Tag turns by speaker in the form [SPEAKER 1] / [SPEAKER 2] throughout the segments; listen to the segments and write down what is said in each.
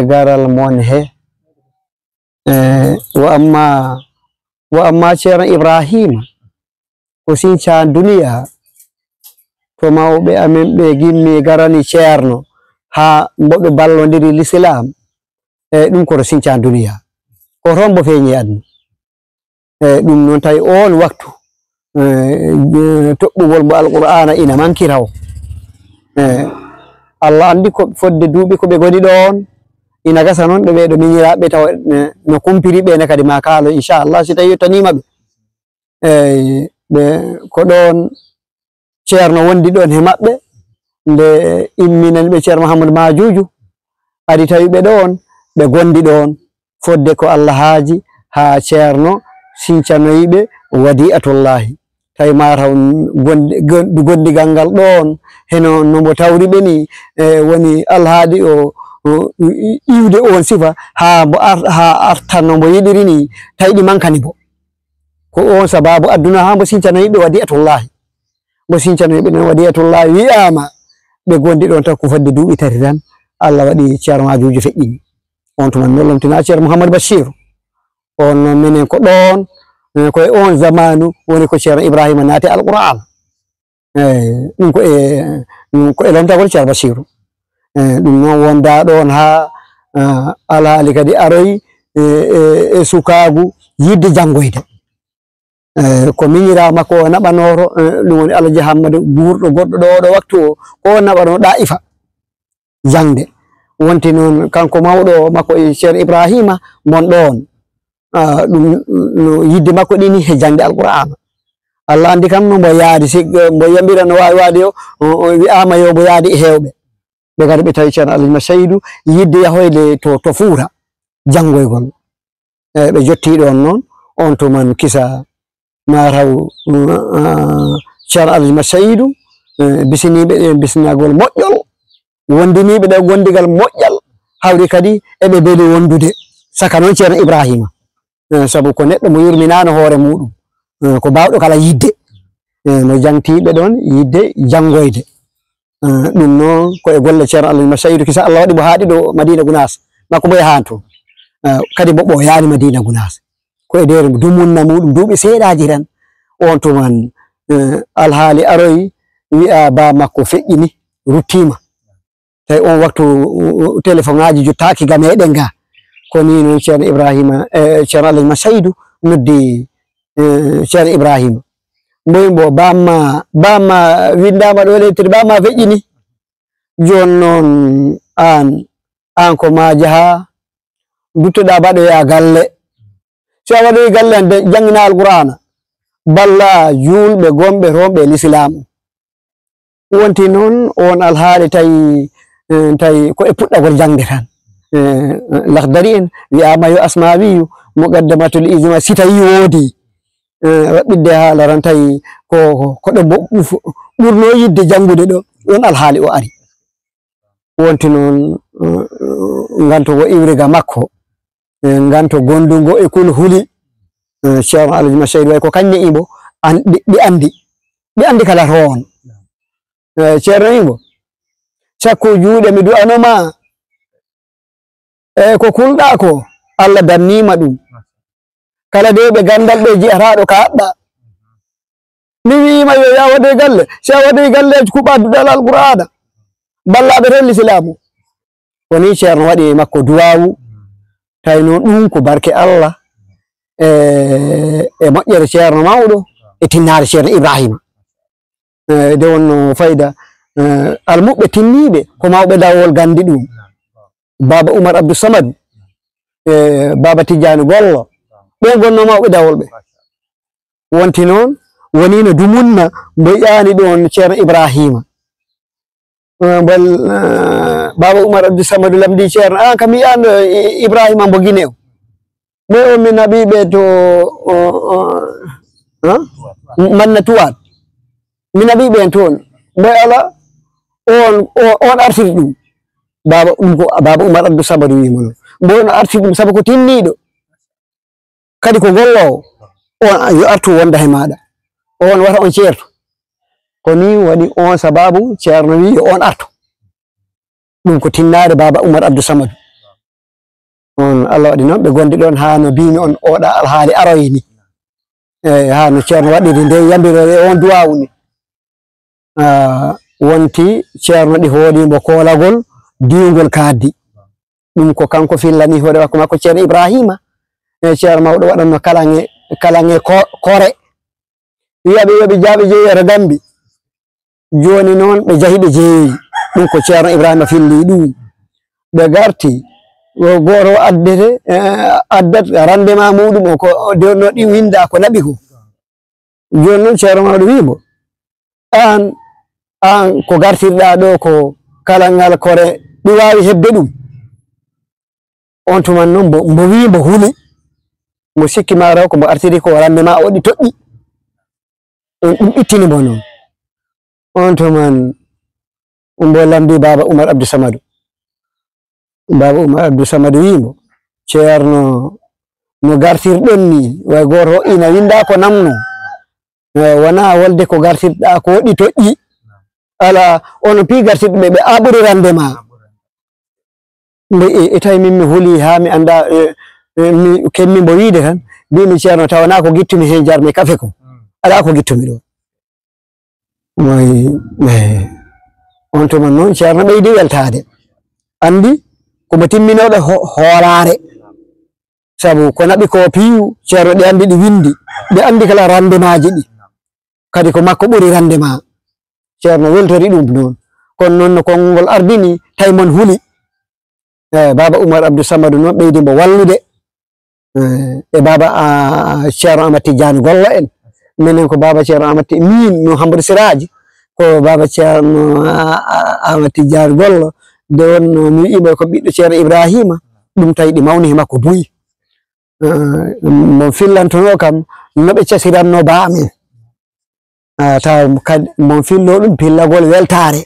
[SPEAKER 1] garal mon he wa amma ceerno Ibrahima ko sinca duniya to mawɓe amen ɓe gimmi garani ceerno ha mboɓe ballodiri l'islam ɗum koto sinca duniya ko toon bo feeñi aduna ɗum noon tawi on waktu toɓɓugol mo alqur'ana ina mankirawo Allah andi ko fodde duuɓi ko ɓe goni ɗon ina gasa noon ɓe ɓeɗo miñiraɓe taw no kumpiri ɓene kadi ma kaalo inchallah si tawi yettanimaɓe ɓe ko ɗon ceerno wondi ɗon he maɓɓe nde imminani ɓe ceerno Mouhamadou Majuju adi tawi ɓe ɗon ɓe gondi ɗon fodde ko Allah haaji ha ceerno sincanoyiɓe wadi'atullahi tawi mataw gondigal ngal ɗon heno nombo tawri ɓe ni woni alhaadi o iwde on sifa ha artanno mbo yiɗiri ni tawi ɗi mankani bo ko on sababu adduna ha mbo sincanoyiɓe wadi'atullahi mbo sincanoyiɓe non wadi'atullahi wi'ama ɓe gondi ɗon taw ko fodde duuɓi tati tan Allah waɗi ceerno Majuju feƴƴini on tuman nollomtina ceerno Mouhamadou Bachir on noon minen ko ɗon koye on zamanu woni ko ceerno Ibrahima naati alqur'an ɗum ko e lomtagol ceerno Bachiru ɗum noon wonda ɗon ha alhaali kadi aroyi e sukagu yidde janggoyde ko miñira makko o naɓanoro ɗum woni Alaji Hammadou guurɗo goɗɗo ɗo oɗo waktu o ko naɓano ɗa'ifa jangde wonti noon kanko mawɗo makko e ceerno Ibrahima mon ɗon ɗum no yidde makko ɗini he jangde alqur'ana Allah andi kam no mbo yaadi si mbo yambira no wawi waade o wi'ama yo mbo yaadi e hewɓe ɓe gari ɓe tawi ceerno Alhaji Seydou yidde yahoyde to Fuuta janggoygol ɓe jotti ɗon noon on tuman kisa mataw ceerno Alhaji Seydou bisiniɓe bisinagol moƴƴol wondiniɓe ɗe gondigal moƴƴal hawri kadi eɓe beeli wondude saka noon ceerno Ibrahima sabu ko neɗɗo mo yurminano hoore muɗum ko bawɗo kala yidde no jangtiɓe ɗon yidde janggoyde ɗum noon koye golle ceerno Alhaji Seydou kisa Allah waɗi mo haaɗi ɗo Madina Gounass makko mbo yahan toon kadi bo ɓooyani Madina Gounass koye nder dumunna muɗum duuɓi seeɗaji tan on tuman alhaali aroyi wi'a ba makko feƴƴini ruttima tawi on waktu téléphone ngaji jottaki ga meɗen ga ko ni noon ceerno Ibrahima ceerno Alhaji Seydou noddi ceerno Ibrahima mboyi mbo bamma windama ɗo lettere bamma feƴƴini joni noon an ko ma jaaha duttoɗa baɗoya galle so a waɗoyi galle ande jangina alqur'ana balla julɓe gonɓe romɓe l'islam wonti noon on alhaali tawi ko e puɗɗagol jangde tan Lahdari en wi'ama yo asmawiyu muqaddamatul ijma si tawi woodi waɓɓidde haala tan tawi ko ɗo ɓurno yidde jangude ɗo ɗon alhaali o ari wonti noon ganto go iwriga makko ganto gondugo e kul huli ceerno Alhaji Seydou way ko kañƴe imbo ɗi andi kala toon ceerno imbo sakko juuɗe mi du'anoma ko kulɗa ko Allah dannima ɗum kala de ɓe gandal ɓe ji'ataɗo kaɗɗa mi wiima yo ya waɗoy galle si a waɗoy galleji kuɓa duɗal alqur'ana ballaɓe ten l'islamu woni ceerno waɗi makko duwawu tawi noon ɗum ko barke Allah e moƴƴere ceerno mawɗo e tinnare ceerno Ibrahima de wonno fayda almuɓɓe tinniɓe ko mawɓe dawol gandi ɗum Baba Oumar Abdou Samad Baba Tidiane Gollo ɓe gonno mawɓe dawol ɓe wonti noon woni no dumunna mbo ƴaani ɗon ceerno Ibrahima Baba Oumar Abdou Samad lamdi ceerno an kam mi yi'ano Ibrahima mbo guine o mo on mi naɓiɓe to Manna Tuwat mi naɓiɓe en toon mbo ala on artiri ɗum Baba Oumar Abdou Samad wimo noon mbo on artiri ɗum sabu ko tinniɗo kadi ko gollowo on yo artu wonda he maɗa on wata on ceerto ko ni waɗi on sababu ceerno wi on artu ɗum ko tinnare Baba Oumar Abdou Samad on Allah waɗi noon ɓe gondi ɗon ha no mbimi on oɗa alhaali aroyni ha no ceerno waɗiri nde yambirore on duwawu ni wonti ceerno ɗi hoolimo koolagol diwgol kaaddi ɗum ko kanko fillani hoore makko makko ceerno Ibrahima ceerno mawɗo waɗanno kalange kore wiyaɓe yoɓe jaaɓe jeeyere Gambi joni noon ɓe jahi ɓe jeeyi ɗum ko ceerno Ibrahima filli ɗum ɓe garti goto addat rendement muɗum o ko donno ɗi winda ko naɓi ko joni noon ceerno mawɗo wimo an ko gartirɗa ɗo ko kalangal kore ɗi wawi hebde ɗum on tuman noon mbo wi mbo huli mo sikki maro ko mbo artiri ko rendement o ɗi toƴƴi ɗum ittini mbo noon on tuman mbo lamdi Baba Oumar Abdou Samadou Baba Oumar Abdou Samadou wimo ceerno no gartirɗon ni way goto ina winda ko namno wona wolde ko gartirɗa ko ɗi toƴƴi ala ono pi gartirɗe ɓe aɓuri rendement e tawi min mi huli ha mi anda mi kemmi mbo wiide tan mbimi ceerno tawana ko gittumi hen jarmi kafe ko ala ko gittumi ɗo on tuma noon ceerno ɓeydi weltade andi komo timminoɗo hoolare sabu ko naɓi ko piiw ceerno ɗe andi ɗi windi ɓe andi kala rendement ji ɗi kadi ko makko ɓuri rendement ceerno weltori ɗum noon kono noon no konngol ardini tawi mon huli Baba Oumar Abdou Samadou noon ɓeydi mbo wallude e Baba ceerno Amadou Tidiane Gollo en minen ko Baba ceerno Amadou min Mouhamadou Siraji ko Baba ceerno Amadou Tidiane Gollo nde wonno mi wiɓe ko ɓiɗɗo ceerno Ibrahima ɗum tawi ɗi mawni he makko buyi mo fillantono kam noɓe casiranno ba amen taw kadi mon fillo ɗum pillagol weltare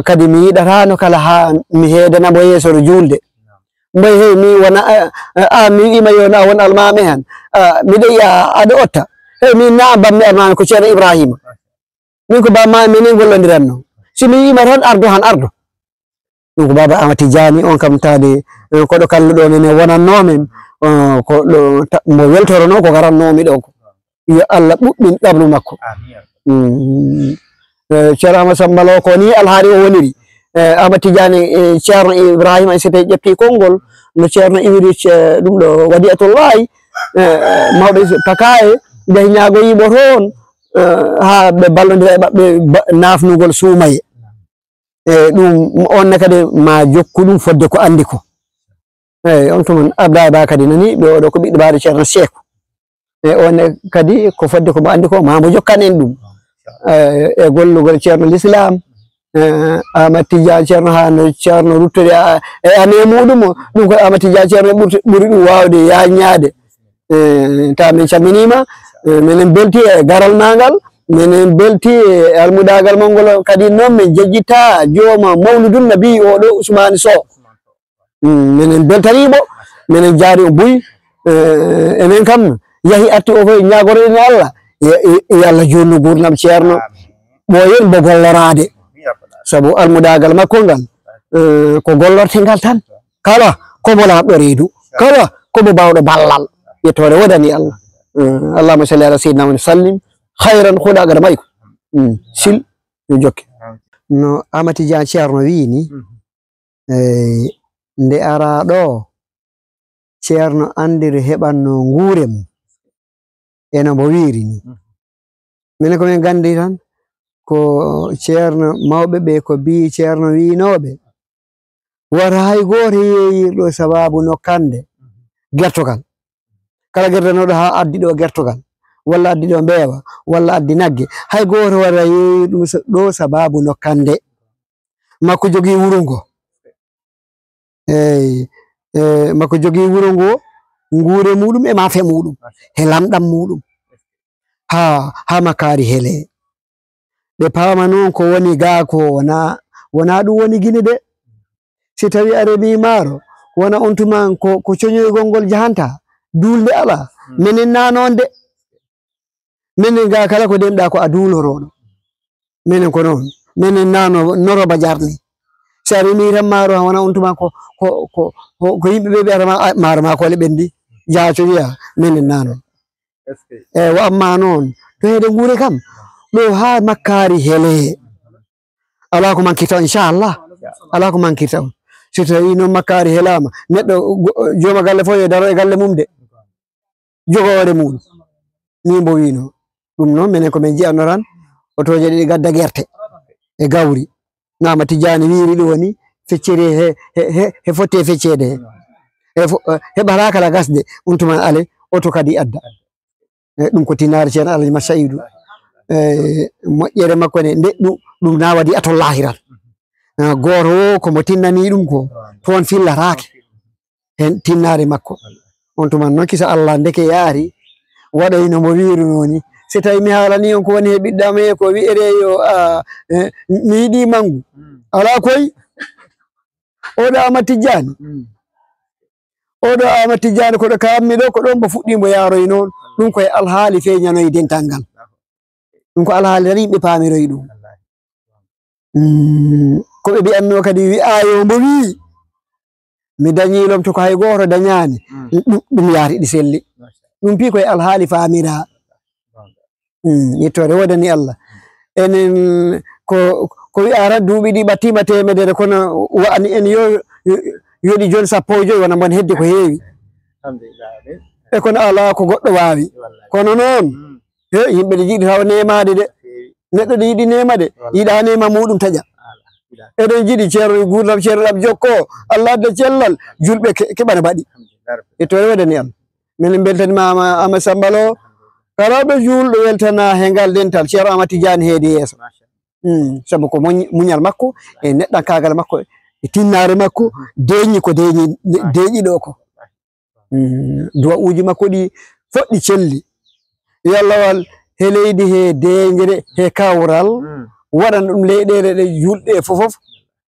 [SPEAKER 1] kadi mi yiɗatano kala ha mi heedanamo yeesoro julde mboy hey mi wona mi wiima yo na won almami han miɗo yiya aɗa otta hey min na bammi almami ko ceerno Ibrahima min ko bamma minen gollodiranno simi wiima tan ardo han ardo ɗum ko Baba Amadou Tidiani on kam tade koɗo kalluɗo men wonannomen ko ɗo mo weltorono ko garannomi ɗo ko yo Allah ɓuɓɓin ɗabru makko ceerno Amadou Sambalo ko ni alhaari o woniri Amadou Tidiani ceerno Ibrahima so tawi ƴetti konngol no ceerno iwiri ɗum ɗo Wadi'atullahi mawɓe Pakaye jahi ñaagoyiɓo toon ha ɓe ballodira e maɓɓe nafnugol suumaye ɗum onne kadi ma jokku ɗum fodde ko andi ko on tuman Abdoulaye Ba kadi nani ɓe oɗo ko ɓiɗɗo baaɗo ceerno Seeku onne kadi ko fodde ko mo andi ko ma mo jokkan en ɗum e gollugol ceerno l'Islam Amadou Tidiane ceerno ha no ceerno ruttode e ane muɗum ɗum ko Amadou Tidiane ceerno ɓuri ɗum wawde yaññade taw min calminima minen belti e garal magal minen belti e almudagal mongol kadi noon min jejjita jooma mawludun nabi oɗo Ousmane Sow minen beltaniɓo minen jaari o buy enen kam yahi arti o fof ñagorene Allah e Allah jonno gurdam ceerno ɓoyen bo gollorade sabu almudagal makko ngal ko gollortengal tan kala komo lamɗo reedu kala komo bawɗo ballal yettore wodani Allah allahumma salli ala sayyidina Muhammad sallim hayran huɗa gada mayko sil yo jokke no Amadou Tidiane ceerno wini nde ara ɗo ceerno andiri heɓanno nguure mum eno mbo wiiri ni minen komin gandi tan ko ceerno mawɓe ɓe ko bi ceerno winoɓe wata hay goto yeeyirɗo sababu nokkande gertogal kala gerdanoɗo ha addi ɗo gertogal walla addi ɗo mbeewa walla addi nagge hay goto wata yeeyirɗum ɗo sababu nokkande makko jogui wuro ngo makko jogui wuro ngo nguure muɗum e maafe muɗum he lamɗam muɗum ha makari hele ɓe paama noon ko woni gaa ko wona ɗum woni gine de si tawi a remi maaro wona on tuman ko coñoygol ngol jahanta duulde ala minen na noon de minen ga kala ko demɗa ko a duuloroɗo minen ko noon minen nano noroba jarni sari mi ram maro wana on tuma ko yimbe be ara maro ma ko le bendi jaacho wiya men nano wa amma non to hede ngure kam do ha makari hele ala ko mankita inshallah ala ko mankita so tawi no makari helama neddo joma galle fo e daro e galle mum de jogore mum ni mbo wino dum non menen ko men jianoran otoje di gadda gerte e gawri nama Tijani wiri do woni feccere he fotte feccede he baraka la gasde untuma ale oto kadi adda dum ko tinare cen Allah masaidu moƴƴere makko ne deddu dum na wadi atol lahiral goro ko mo tinnani dum ko ton fillarake hen tinnare makko on tuma non kisa Allah ndeke yaari wadayno mo wiiri noni se tawi mi halani on ko woni he biddame ko wi'ere yo mi yidi mangu ala koy odo Ahmad Tijani odo Ahmad Tijani ko do kammi do ko don bo fuddimo yaroy non dum koy alhaali feñanoy dentangal dum ko alhaali rimbe pamiroy dum ko be bi'anno kadi wi ayo mbo wi mi dañilom to ko hay goto dañani dum yaari di selli dum pi koy alhaali famira yettore wodani Allah enen ko wi ara duubi di batima temedere kono wa'ani en yodi jon sappo joyi wana mon hedde ko heewi alhamdulillah e kono ala ko goddo waawi kono non yimbe de jidi taw nemade de neddo de yidi nemade yida nema mudum taja eden jidi ceero gurdam ceero dam jokko Allah de cellal julbe kebana badi yettore wodani Allah men beltani mama ama sambalo karabe juldo weltana hengal dental ceero Ahmad Tijani heedi yeso sabu ko munyal makko e neddan kagal makko e tinnare makko deñi ko deñi do ko duwa uji makko di foddi celli yallawal he leydi he deñere he kawral wadan dum leydere de julde fofof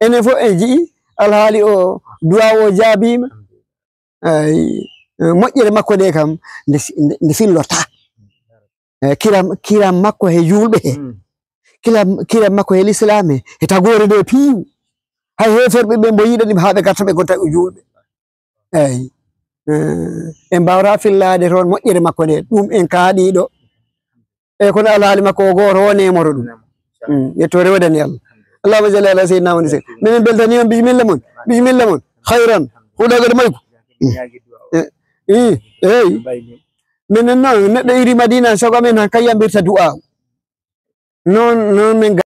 [SPEAKER 1] ene fo e ji alhaali o duwa o jabima ay moƴƴere makko de kam nde fillota kiram makko he julbe he kiram makko he l'islam he tagore de piiw hay heferbe be mbo yidani haabe garta be gonta julbe ay en bawra fillade ron moƴƴere makko de dum en kaadi do e kono alhaali makko o goto woni moro dum yettore wadani Allah Allahumma salli ala sayyidina Muhammad men beltani on bismillah mon khairan hudagal mayko men non neddo iri Madina sago men kayambirta du'a non men